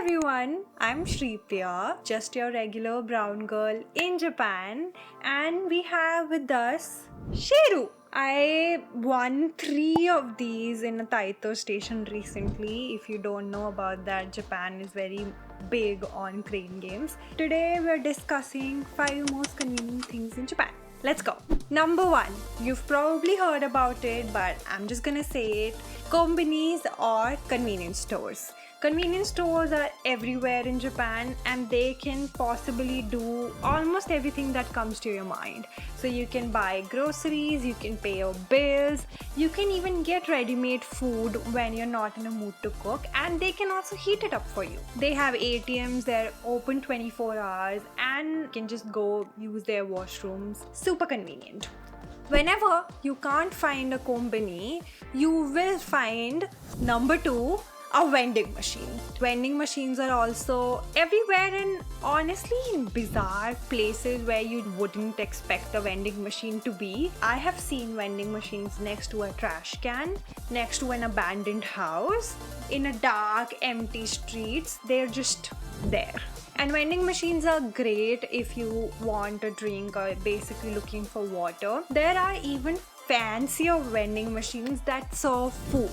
everyone, I'm Shripriya, just your regular brown girl in Japan, and we have with us Sheru. I won 3 of these in a Taito station recently. If you don't know about that, Japan is very big on crane games. Today we're discussing 5 most convenient things in Japan. Let's go. Number 1, you've probably heard about it, but I'm just gonna say it. Konbinis or convenience stores. Convenience stores are everywhere in Japan and they can possibly do almost everything that comes to your mind. So you can buy groceries, you can pay your bills, you can even get ready-made food when you're not in a mood to cook, and they can also heat it up for you. They have ATMs, they're open 24 hours and you can just go use their washrooms. Super convenient. Whenever you can't find a kombini, you will find number 2, a vending machine. Vending machines are also everywhere and honestly in bizarre places where you wouldn't expect a vending machine to be. I have seen vending machines next to a trash can, next to an abandoned house, in a dark, empty streets. They're just there. And vending machines are great if you want a drink or basically looking for water. There are even fancier vending machines that serve food.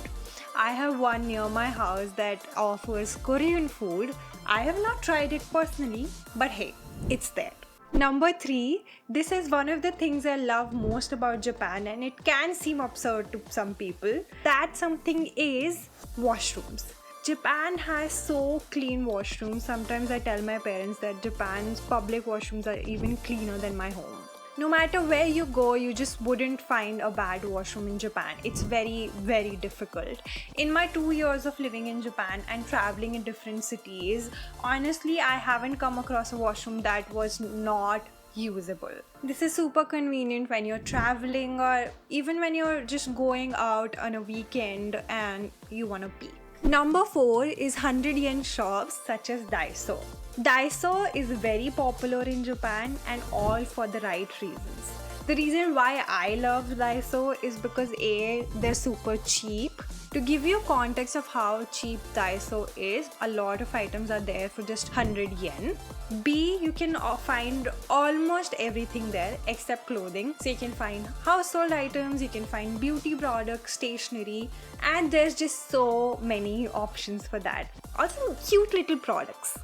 I have one near my house that offers Korean food. I have not tried it personally, but hey, it's there. Number 3, this is one of the things I love most about Japan, and it can seem absurd to some people. That something is washrooms. Japan has so clean washrooms. Sometimes I tell my parents that Japan's public washrooms are even cleaner than my home. No matter where you go, you just wouldn't find a bad washroom in Japan. It's very, very difficult. In my 2 years of living in Japan and traveling in different cities, honestly, I haven't come across a washroom that was not usable. This is super convenient when you're traveling or even when you're just going out on a weekend and you want to pee. Number 4 is 100 yen shops such as Daiso. Daiso is very popular in Japan and all for the right reasons. The reason why I love Daiso is because A, they're super cheap. To give you context of how cheap Daiso is, a lot of items are there for just 100 yen. B, you can find almost everything there except clothing. So you can find household items, you can find beauty products, stationery, and there's just so many options for that. Also cute little products.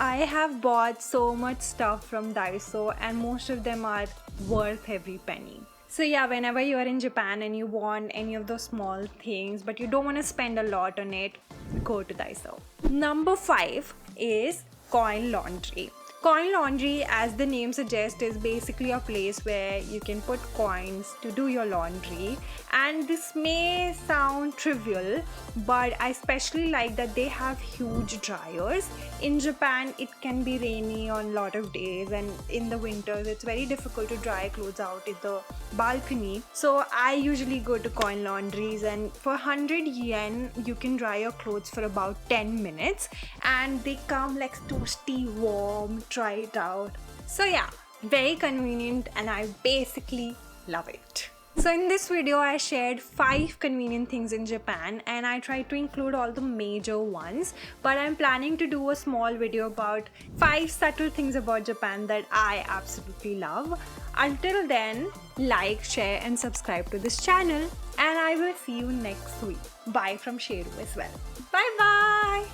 I have bought so much stuff from Daiso and most of them are worth every penny. So yeah, whenever you are in Japan and you want any of those small things but you don't want to spend a lot on it, go to Daiso. Number 5 is coin laundry. Coin laundry, as the name suggests, is basically a place where you can put coins to do your laundry. And this may sound trivial, but I especially like that they have huge dryers. In Japan, it can be rainy on a lot of days, and in the winters, it's very difficult to dry clothes out in the balcony. So I usually go to coin laundries, and for 100 yen, you can dry your clothes for about 10 minutes, and they come like toasty, warm. Try it out. So yeah, very convenient and I basically love it. So in this video, I shared 5 convenient things in Japan and I tried to include all the major ones, but I'm planning to do a small video about 5 subtle things about Japan that I absolutely love. Until then, like, share and subscribe to this channel and I will see you next week. Bye from Sheru as well. Bye bye!